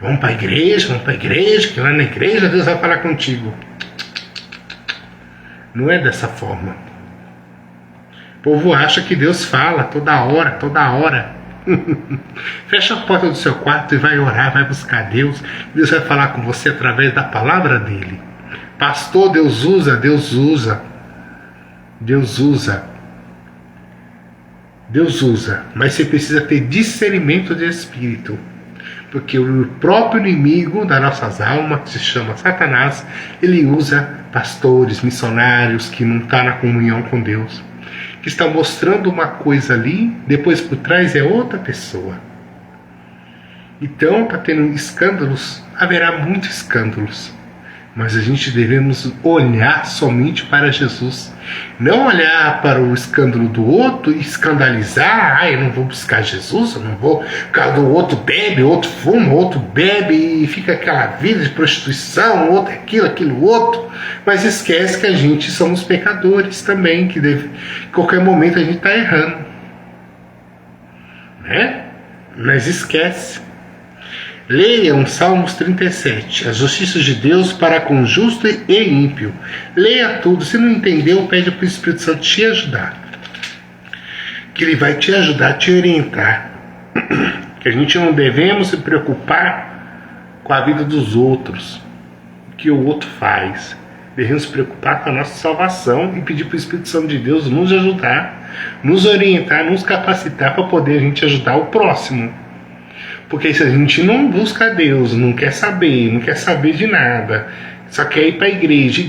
Vamos para a igreja, que lá na igreja Deus vai falar contigo. Não é dessa forma. O povo acha que Deus fala toda hora. Fecha a porta do seu quarto e vai orar, vai buscar Deus. Deus vai falar com você através da palavra dele. Pastor, Deus usa. Mas você precisa ter discernimento de espírito. Porque o próprio inimigo das nossas almas, que se chama Satanás, ele usa pastores, missionários que não estão na comunhão com Deus, que estão mostrando uma coisa ali, depois por trás é outra pessoa. Então está tendo escândalos, haverá muitos escândalos. Mas a gente devemos olhar somente para Jesus. Não olhar para o escândalo do outro e escandalizar. Eu não vou buscar Jesus, eu não vou. Por causa do outro bebe, outro fuma, outro bebe e fica aquela vida de prostituição, outro aquilo outro. Mas esquece que a gente somos pecadores também, que em qualquer momento a gente está errando. Né? Mas esquece. Leiam Salmos 37, as justiças de Deus para com justo e ímpio. Leia tudo, se não entendeu, pede para o Espírito Santo te ajudar. Que ele vai te ajudar, te orientar. Que a gente não devemos se preocupar com a vida dos outros, o que o outro faz. Devemos se preocupar com a nossa salvação e pedir para o Espírito Santo de Deus nos ajudar, nos orientar, nos capacitar para poder a gente ajudar o próximo. Porque se a gente não busca Deus, não quer saber de nada, só quer ir para a igreja,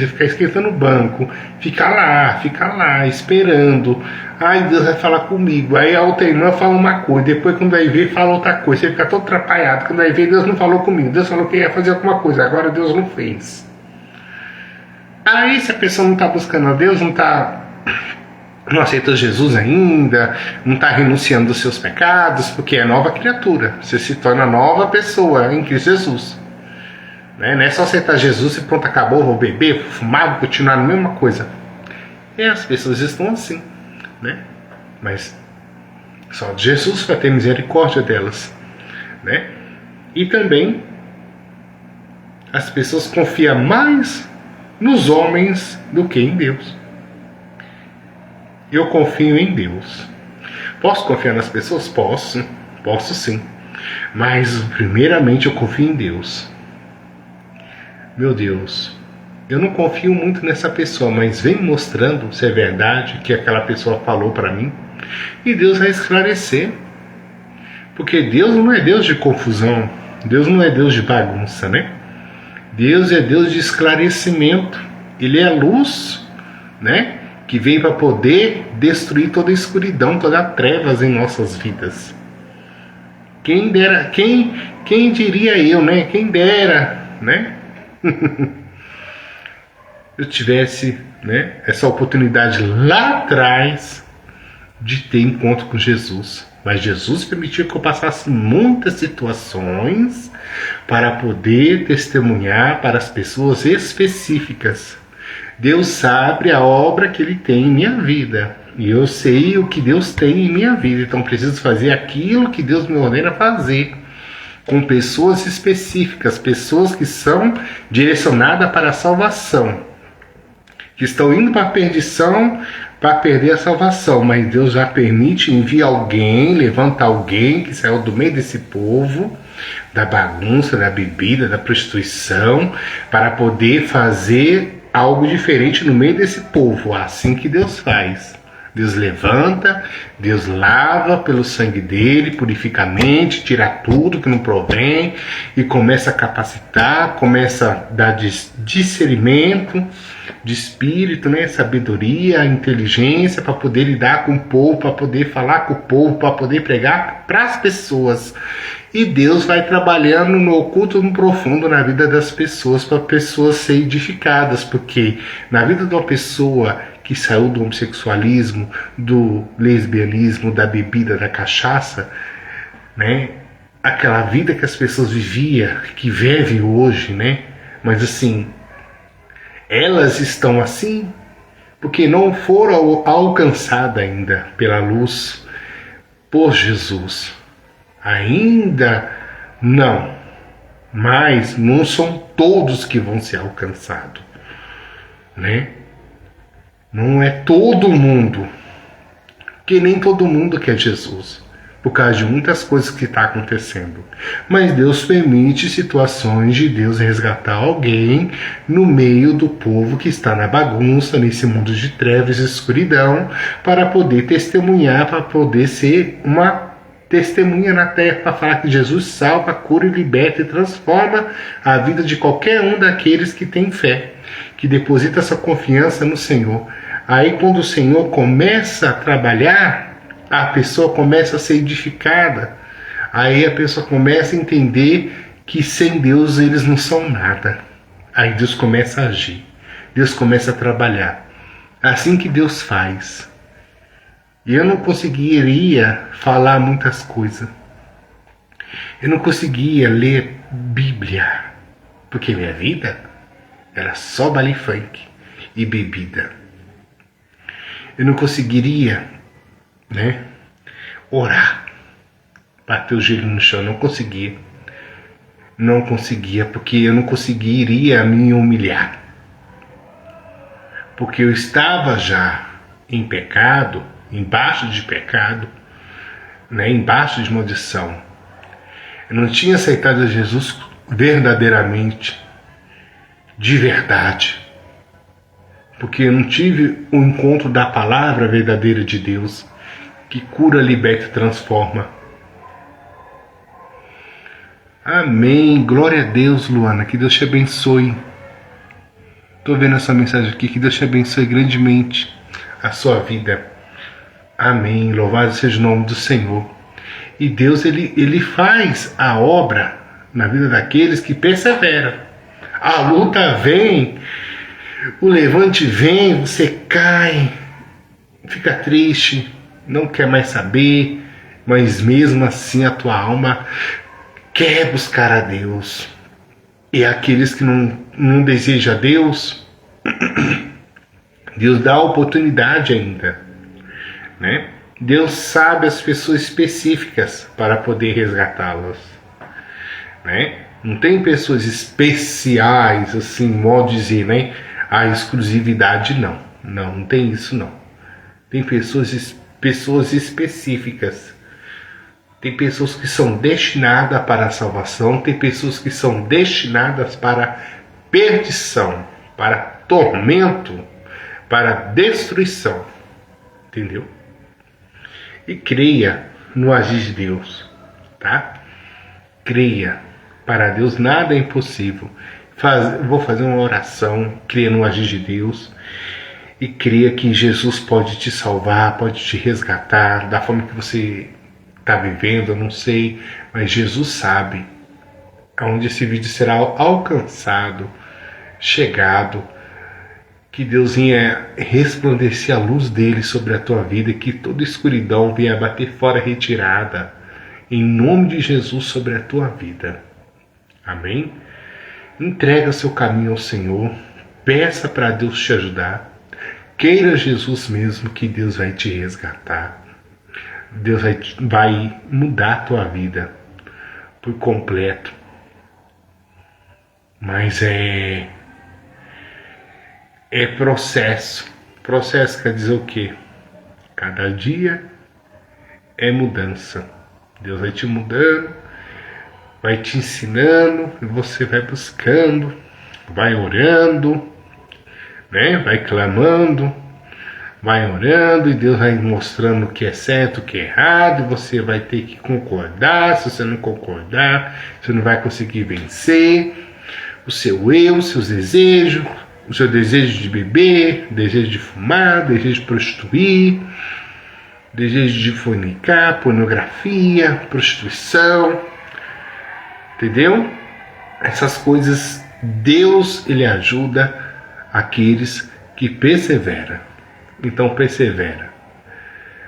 ficar esquentando o banco, fica lá, esperando. Ai, Deus vai falar comigo. Aí a outra irmã fala uma coisa, depois quando vai ver, fala outra coisa. Você fica todo atrapalhado, quando vai ver, Deus não falou comigo. Deus falou que ia fazer alguma coisa, agora Deus não fez. Aí se a pessoa não está buscando a Deus, não aceita Jesus ainda, não está renunciando dos seus pecados, porque é nova criatura, você se torna nova pessoa em Cristo Jesus. Não é só aceitar Jesus e pronto, acabou, vou beber, vou fumar, vou continuar na mesma coisa. E as pessoas estão assim, né? Mas só Jesus vai ter misericórdia delas, né? E também as pessoas confiam mais nos homens do que em Deus. Eu confio em Deus. Posso confiar nas pessoas? Posso sim. Mas primeiramente eu confio em Deus. Meu Deus, eu não confio muito nessa pessoa, mas vem mostrando se é verdade que aquela pessoa falou para mim. E Deus vai esclarecer. Porque Deus não é Deus de confusão. Deus não é Deus de bagunça, né? Deus é Deus de esclarecimento. Ele é a luz, né? Que vem para poder destruir toda a escuridão, todas as trevas em nossas vidas. Quem dera, quem diria eu, né? Quem dera, né? Eu tivesse, né, essa oportunidade lá atrás de ter encontro com Jesus. Mas Jesus permitiu que eu passasse muitas situações para poder testemunhar para as pessoas específicas. Deus sabe a obra que Ele tem em minha vida. E eu sei o que Deus tem em minha vida. Então preciso fazer aquilo que Deus me ordena fazer. Com pessoas específicas. Pessoas que são direcionadas para a salvação. Que estão indo para a perdição para perder a salvação. Mas Deus já permite, envia alguém, levanta alguém que saiu do meio desse povo. Da bagunça, da bebida, da prostituição. Para poder fazer algo diferente no meio desse povo. Assim que Deus faz. Deus levanta, Deus lava pelo sangue dele, purifica a mente, tira tudo que não provém e começa a capacitar, começa a dar discernimento de espírito, né? Sabedoria, inteligência para poder lidar com o povo, para poder falar com o povo, para poder pregar para as pessoas. E Deus vai trabalhando no oculto, no profundo, na vida das pessoas, para pessoas serem edificadas, porque na vida de uma pessoa que saiu do homossexualismo, do lesbianismo, da bebida, da cachaça, né? Aquela vida que as pessoas viviam, que vivem hoje, né? Mas assim, elas estão assim porque não foram alcançadas ainda pela luz, por Jesus. Ainda não, mas não são todos que vão ser alcançados, né? Não é todo mundo, porque nem todo mundo quer Jesus, por causa de muitas coisas que estão acontecendo. Mas Deus permite situações de Deus resgatar alguém no meio do povo que está na bagunça, nesse mundo de trevas e escuridão, para poder testemunhar, para poder ser uma testemunha na terra para falar que Jesus salva, cura, liberta e transforma a vida de qualquer um daqueles que tem fé, que deposita sua confiança no Senhor. Aí quando o Senhor começa a trabalhar, a pessoa começa a ser edificada. Aí a pessoa começa a entender que sem Deus eles não são nada. Aí Deus começa a agir. Deus começa a trabalhar. Assim que Deus faz. E eu não conseguiria falar muitas coisas. Eu não conseguia ler Bíblia. Porque minha vida era só baile funk e bebida. Eu não conseguiria, orar. Bater o joelho no chão. Não conseguia. Não conseguia, porque eu não conseguiria me humilhar. Porque eu estava já em pecado, embaixo de pecado, embaixo de maldição. Eu não tinha aceitado Jesus verdadeiramente, de verdade. Porque eu não tive o encontro da palavra verdadeira de Deus, que cura, liberta e transforma. Amém. Glória a Deus, Luana. Que Deus te abençoe. Estou vendo essa mensagem aqui. Que Deus te abençoe grandemente a sua vida. Amém. Louvado seja o nome do Senhor. E Deus, Ele faz a obra na vida daqueles que perseveram. A luta vem, o levante vem, você cai, fica triste, não quer mais saber, mas mesmo assim a tua alma quer buscar a Deus. E aqueles que não desejam a Deus, Deus dá oportunidade ainda, Deus sabe as pessoas específicas para poder resgatá-las, Não tem pessoas especiais, assim, modo de dizer, a exclusividade, não. Não tem isso, não. Tem pessoas específicas. Tem pessoas que são destinadas para a salvação, tem pessoas que são destinadas para perdição, para tormento, para destruição. Entendeu? E creia no agir de Deus, tá? Creia. Para Deus nada é impossível. Vou fazer uma oração, creia no agir de Deus e creia que Jesus pode te salvar, pode te resgatar da forma que você está vivendo, eu não sei, mas Jesus sabe aonde esse vídeo será alcançado, chegado, que Deus venha resplandecer a luz dele sobre a tua vida e que toda escuridão venha bater fora, retirada, em nome de Jesus sobre a tua vida. Amém? Entrega seu caminho ao Senhor, peça para Deus te ajudar, queira Jesus mesmo que Deus vai te resgatar. Deus vai mudar a tua vida por completo. Mas é processo. Processo quer dizer o quê? Cada dia é mudança. Deus vai te mudando, vai te ensinando, e você vai buscando, vai orando, vai clamando, vai orando e Deus vai mostrando o que é certo, o que é errado, e você vai ter que concordar. Se você não concordar, você não vai conseguir vencer o seu eu, os seus desejos, o seu desejo de beber, desejo de fumar, desejo de prostituir, desejo de fornicar, pornografia, prostituição, entendeu? Essas coisas, Deus, Ele ajuda aqueles que perseveram. Então persevera.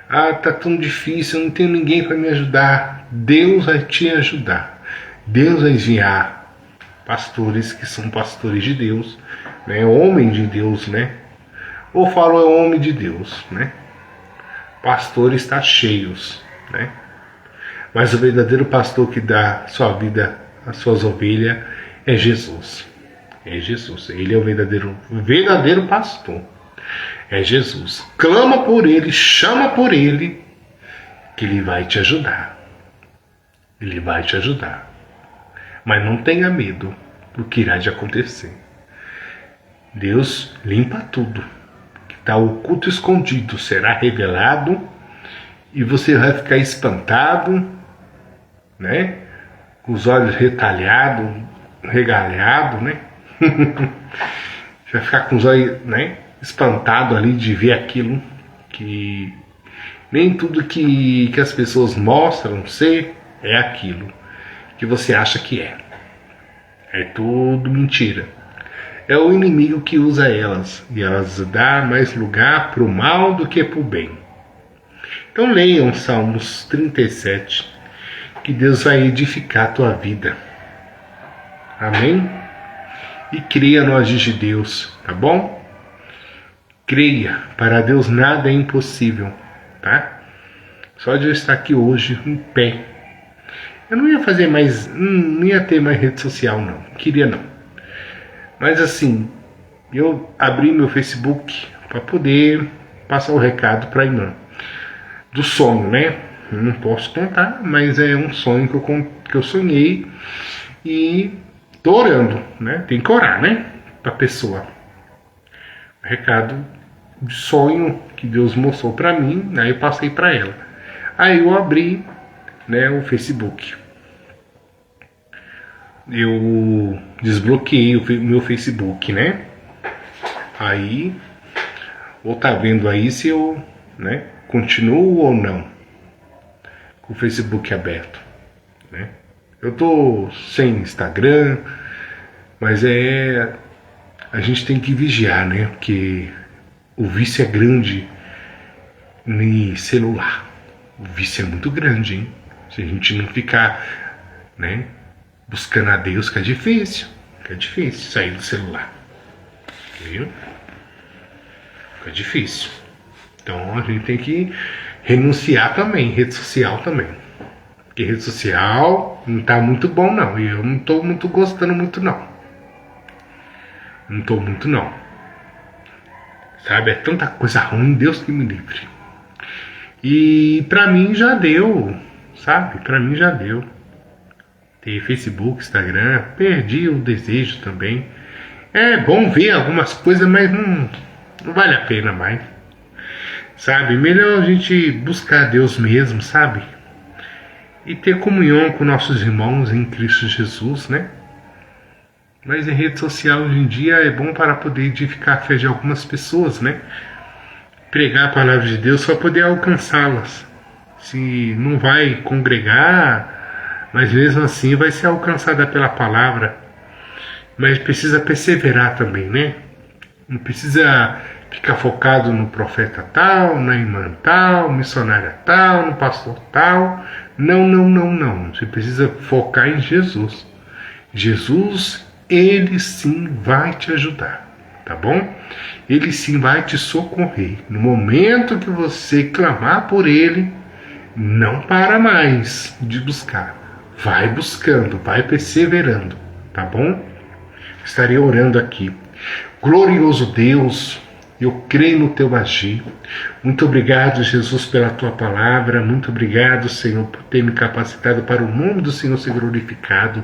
Tá tão difícil, eu não tenho ninguém para me ajudar. Deus vai te ajudar. Deus vai enviar pastores que são pastores de Deus, homem de Deus, ou falo é homem de Deus, Pastores está cheios, Mas o verdadeiro pastor que dá sua vida às suas ovelhas é Jesus. É Jesus. Ele é o verdadeiro pastor. É Jesus. Clama por Ele, chama por Ele, que Ele vai te ajudar. Ele vai te ajudar. Mas não tenha medo do que irá de acontecer. Deus limpa tudo. O que está oculto, escondido, será revelado. E você vai ficar espantado né? Com os olhos retalhados, regalhados, né? Você vai ficar com os olhos, né, espantado ali de ver aquilo que nem tudo que as pessoas mostram ser é aquilo que você acha que é. É tudo mentira. É o inimigo que usa elas, e elas dão mais lugar para o mal do que para o bem. Então leiam Salmos 37, que Deus vai edificar a tua vida. Amém? E creia no agir de Deus, tá bom? Creia, para Deus nada é impossível, tá? Só de eu estar aqui hoje, em pé. Eu não ia fazer mais, não ia ter mais rede social não, queria não. Mas assim, eu abri meu Facebook para poder passar o recado para a irmã. Do sonho, né? Eu não posso contar, mas é um sonho que eu sonhei e tô orando, né? Tem que orar, né? Pra pessoa. Recado de sonho que Deus mostrou para mim, aí eu passei para ela. Aí eu abri, né, o Facebook. Eu desbloqueei o meu Facebook, né? Aí, ou tá vendo aí se eu, né, continuo ou não com o Facebook aberto, né? Eu tô sem Instagram, mas a gente tem que vigiar, né? Porque o vício é grande em celular. O vício é muito grande, hein? Se a gente não ficar, né, buscando a Deus, que é difícil sair do celular, viu? É difícil. Então a gente tem que renunciar também, rede social também. Porque rede social não tá muito bom não, e eu não tô muito gostando muito não. Não tô muito não. Sabe, é tanta coisa ruim, Deus que me livre. E pra mim já deu, sabe? Pra mim já deu. Ter Facebook, Instagram, perdi o desejo também. É bom ver algumas coisas, mas não vale a pena mais. Sabe? Melhor a gente buscar Deus mesmo, sabe? E ter comunhão com nossos irmãos em Cristo Jesus, né? Mas em rede social hoje em dia é bom para poder edificar a fé de algumas pessoas, né? Pregar a palavra de Deus para poder alcançá-las. Se não vai congregar, mas mesmo assim vai ser alcançada pela palavra. Mas precisa perseverar também, né? Não precisa ficar focado no profeta tal, na irmã tal, missionária tal, no pastor tal. Não, não, não, não. Você precisa focar em Jesus. Jesus, Ele sim vai te ajudar, tá bom? Ele sim vai te socorrer. No momento que você clamar por Ele, não para mais de buscar. Vai buscando, vai perseverando, tá bom? Estarei orando aqui. Glorioso Deus, eu creio no teu agir. Muito obrigado, Jesus, pela tua palavra. Muito obrigado, Senhor, por ter me capacitado para o nome do Senhor ser glorificado.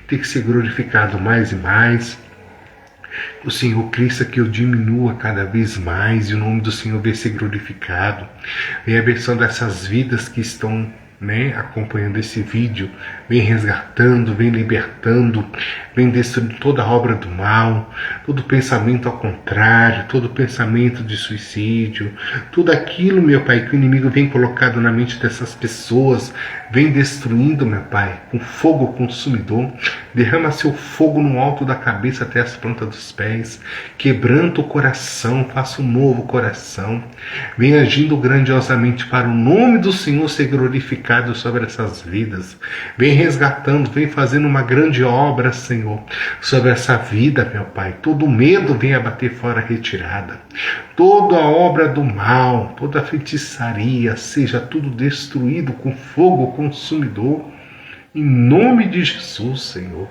Ter que ser glorificado mais e mais. O Senhor cresça, que eu diminua cada vez mais, e o nome do Senhor venha ser glorificado. Venha abençoando essas vidas que estão, né, acompanhando esse vídeo, vem resgatando, vem libertando, vem destruindo toda a obra do mal, todo pensamento ao contrário, todo pensamento de suicídio, tudo aquilo, meu Pai, que o inimigo vem colocado na mente dessas pessoas, vem destruindo, meu Pai, com fogo consumidor. Derrama seu fogo no alto da cabeça até as plantas dos pés, quebranta o coração, faça um novo coração, vem agindo grandiosamente para o nome do Senhor ser glorificado sobre essas vidas, vem resgatando, vem fazendo uma grande obra, Senhor, sobre essa vida, meu Pai. Todo medo vem abater fora, retirada, toda a obra do mal, toda a feitiçaria, seja tudo destruído com fogo consumidor, em nome de Jesus, Senhor.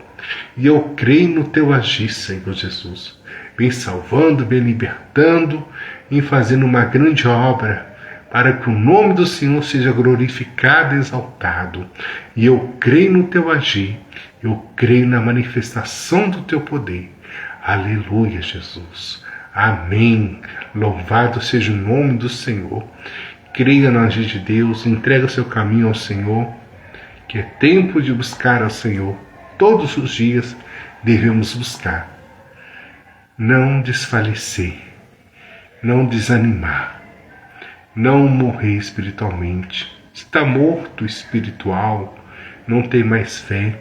E eu creio no teu agir, Senhor Jesus. Vem salvando, vem libertando, vem fazendo uma grande obra, para que o nome do Senhor seja glorificado e exaltado. E eu creio no teu agir, eu creio na manifestação do teu poder. Aleluia, Jesus. Amém. Louvado seja o nome do Senhor. Creia no agir de Deus, entrega o seu caminho ao Senhor, que é tempo de buscar ao Senhor. Todos os dias devemos buscar. Não desfalecer, não desanimar, não morrer espiritualmente. Se está morto espiritual, não tem mais fé,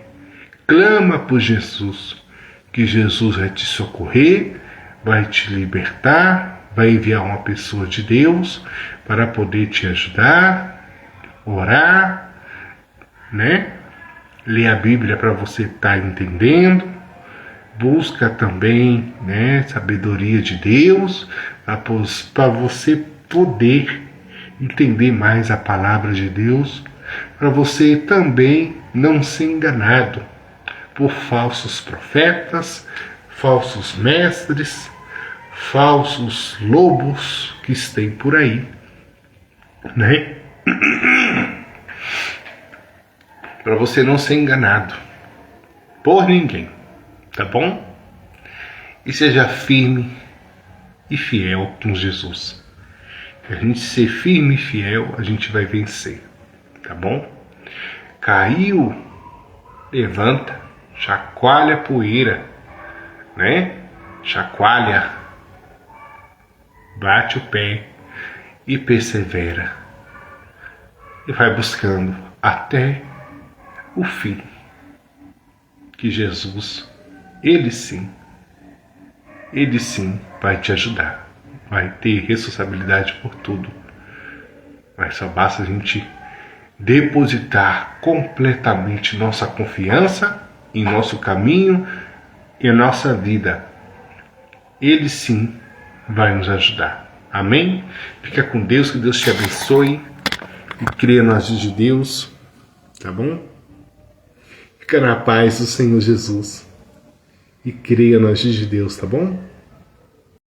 clama por Jesus, que Jesus vai te socorrer, vai te libertar, vai enviar uma pessoa de Deus para poder te ajudar, orar, né? Ler a Bíblia para você estar entendendo. Busca também, né, sabedoria de Deus para você poder entender mais a palavra de Deus, para você também não ser enganado por falsos profetas, falsos mestres, falsos lobos que estão por aí, né? Para você não ser enganado por ninguém, tá bom? E seja firme e fiel com Jesus. Se a gente ser firme e fiel, a gente vai vencer, tá bom? Caiu, levanta, chacoalha a poeira, né? Chacoalha, bate o pé e persevera. E vai buscando até o fim. Que Jesus, Ele sim vai te ajudar. Vai ter responsabilidade por tudo. Mas só basta a gente depositar completamente nossa confiança em nosso caminho e a nossa vida. Ele sim vai nos ajudar. Amém? Fica com Deus, que Deus te abençoe e creia no agir de Deus, tá bom? Fica na paz do Senhor Jesus e creia no agir de Deus, tá bom?